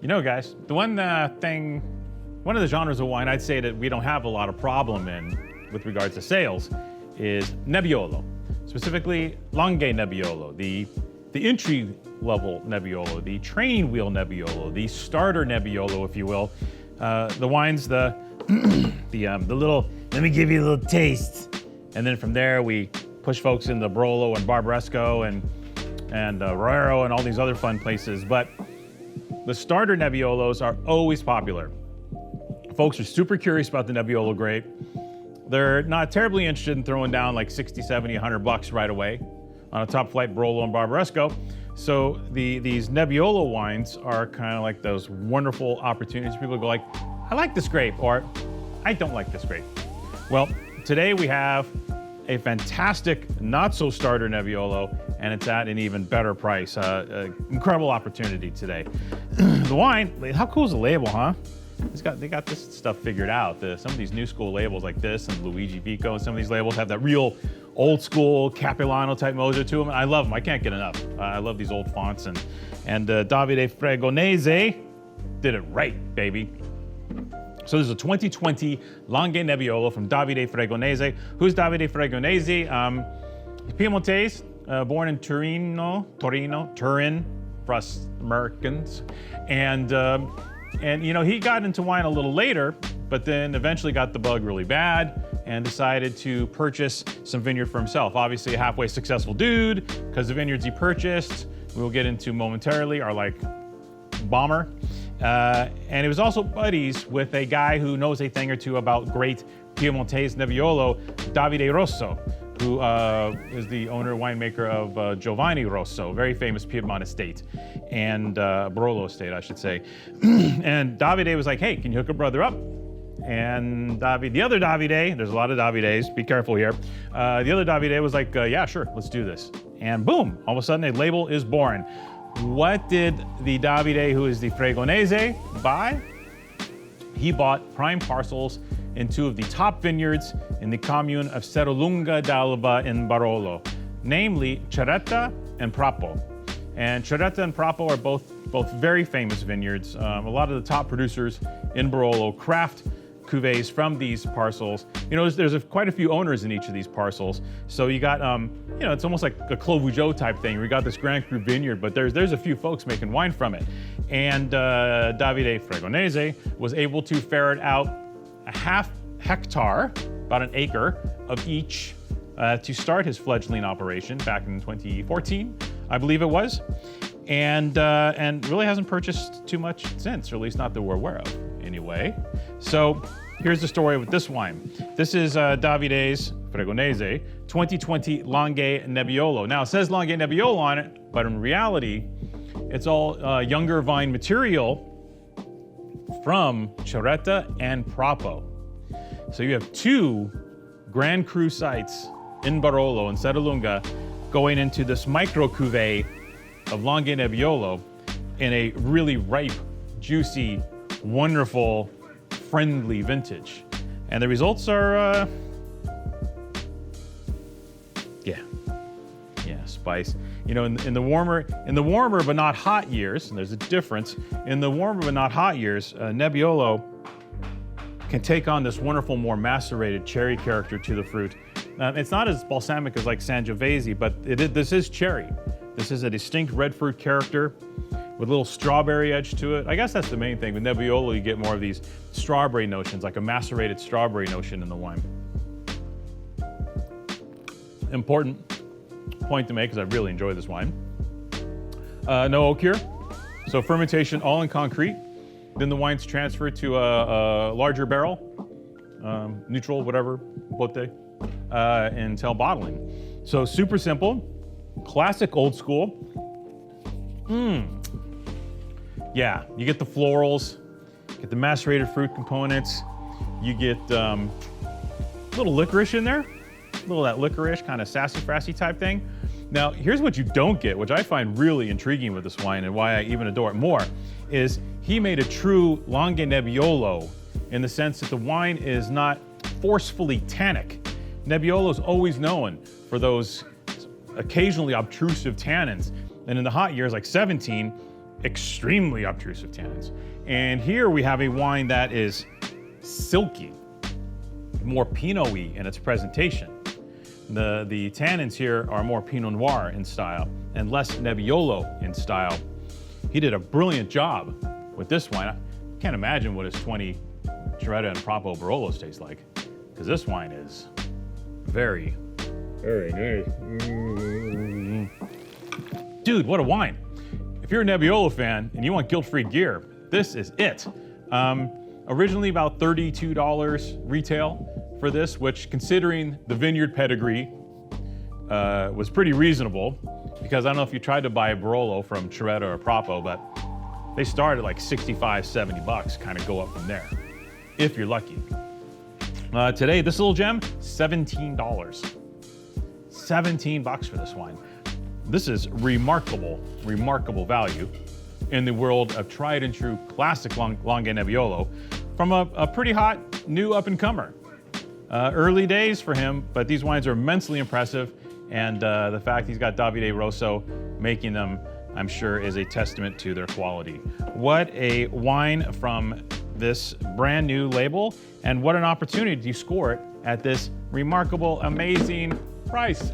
You know, guys, the one of the genres of wine I'd say that we don't have a lot of problem in with regards to sales is Nebbiolo, specifically Longue Nebbiolo, the entry-level Nebbiolo, the training wheel Nebbiolo, the starter Nebbiolo, if you will. The wines, the little, let me give you a little taste. And then from there, we push folks into Barolo and Barbaresco and Roero and all these other fun places. But the starter Nebbiolos are always popular. Folks are super curious about the Nebbiolo grape. They're not terribly interested in throwing down like 60, 70, 100 bucks right away on a top flight Barolo and Barbaresco. So these Nebbiolo wines are kind of like those wonderful opportunities. People go like, I like this grape, or I don't like this grape. Well, today we have a fantastic, not so starter Nebbiolo, and it's at an even better price. Incredible opportunity today. The wine, how cool is the label, huh? They got this stuff figured out. Some of these new school labels like this and Luigi Vico and some of these labels have that real old school Capilano type mojo to them. I love them. I can't get enough. I love these old fonts. And Davide Fregonese did it right, baby. So there's a 2020 Longue Nebbiolo from Davide Fregonese. Who's Davide Fregonese? Piemontese, born in Turin for us Americans. And you know, he got into wine a little later, but then eventually got the bug really bad and decided to purchase some vineyard for himself. Obviously a halfway successful dude, because the vineyards he purchased, we'll get into momentarily, are like bomber. And he was also buddies with a guy who knows a thing or two about great Piemontese Nebbiolo, Davide Rosso, who is the owner, winemaker of Giovanni Rosso, very famous Piedmont estate, and Barolo estate, I should say. And Davide was like, hey, can you hook a brother up? And the other Davide, there's a lot of Davides, be careful here. The other Davide was like, yeah, sure, let's do this. And boom, all of a sudden a label is born. What did the Davide, who is the Fregonese, buy? He bought prime parcels in two of the top vineyards in the commune of Serralunga d'Alba in Barolo, namely Cerretta and Prapo. And Cerretta and Prapo are both very famous vineyards. A lot of the top producers in Barolo craft cuvées from these parcels. You know, there's quite a few owners in each of these parcels. So you got, you know, it's almost like a Clos Vougeot type thing. We got this Grand Cru vineyard, but there's a few folks making wine from it. And Davide Fregonese was able to ferret out a half hectare, about an acre of each, to start his fledgling operation back in 2014, I believe it was, and really hasn't purchased too much since, or at least not that we're aware of, anyway. So here's the story with this wine. This is Davide's Fregonese 2020 Longue Nebbiolo. Now it says Longue Nebbiolo on it, but in reality, it's all younger vine material from Cerretta and Prapo. So you have two Grand Cru sites in Barolo and Serralunga going into this micro cuvée of Longue Nebbiolo in a really ripe, juicy, wonderful, friendly vintage. And the results are, yeah, spice. You know, in the warmer but not hot years, and there's a difference, in the warmer but not hot years, Nebbiolo can take on this wonderful, more macerated cherry character to the fruit. It's not as balsamic as like Sangiovese, but this is cherry. This is a distinct red fruit character with a little strawberry edge to it. I guess that's the main thing. With Nebbiolo, you get more of these strawberry notions, like a macerated strawberry notion in the wine. Important point to make, because I really enjoy this wine. No oak here, so fermentation all in concrete. Then the wine's transferred to a larger barrel, neutral, whatever, bote, until bottling. So super simple, classic old school. Yeah, you get the florals, get the macerated fruit components, you get a little licorice in there, a little of that licorice, kind of sassy-frassy type thing. Now, here's what you don't get, which I find really intriguing with this wine and why I even adore it more, is he made a true Longue Nebbiolo in the sense that the wine is not forcefully tannic. Nebbiolo is always known for those occasionally obtrusive tannins. And in the hot years, like 17, extremely obtrusive tannins. And here we have a wine that is silky, more Pinot-y in its presentation. The tannins here are more Pinot Noir in style and less Nebbiolo in style. He did a brilliant job with this wine. I can't imagine what his 20 Chiretta and Propo Barolos taste like, because this wine is very, very nice. Dude, what a wine. If you're a Nebbiolo fan and you want guilt-free gear, this is it. Originally about $32 retail for this, which considering the Vineyard pedigree was pretty reasonable, because I don't know if you tried to buy a Barolo from Chiretta or Propo, but they start at like 65, 70 bucks, kind of go up from there, if you're lucky. Today, this little gem, $17. 17 bucks for this wine. This is remarkable, remarkable value in the world of tried and true classic Langhe Nebbiolo from a pretty hot new up-and-comer. Early days for him, but these wines are immensely impressive, and the fact he's got Davide Rosso making them, I'm sure, is a testament to their quality. What a wine from this brand new label, and what an opportunity to score it at this remarkable, amazing price.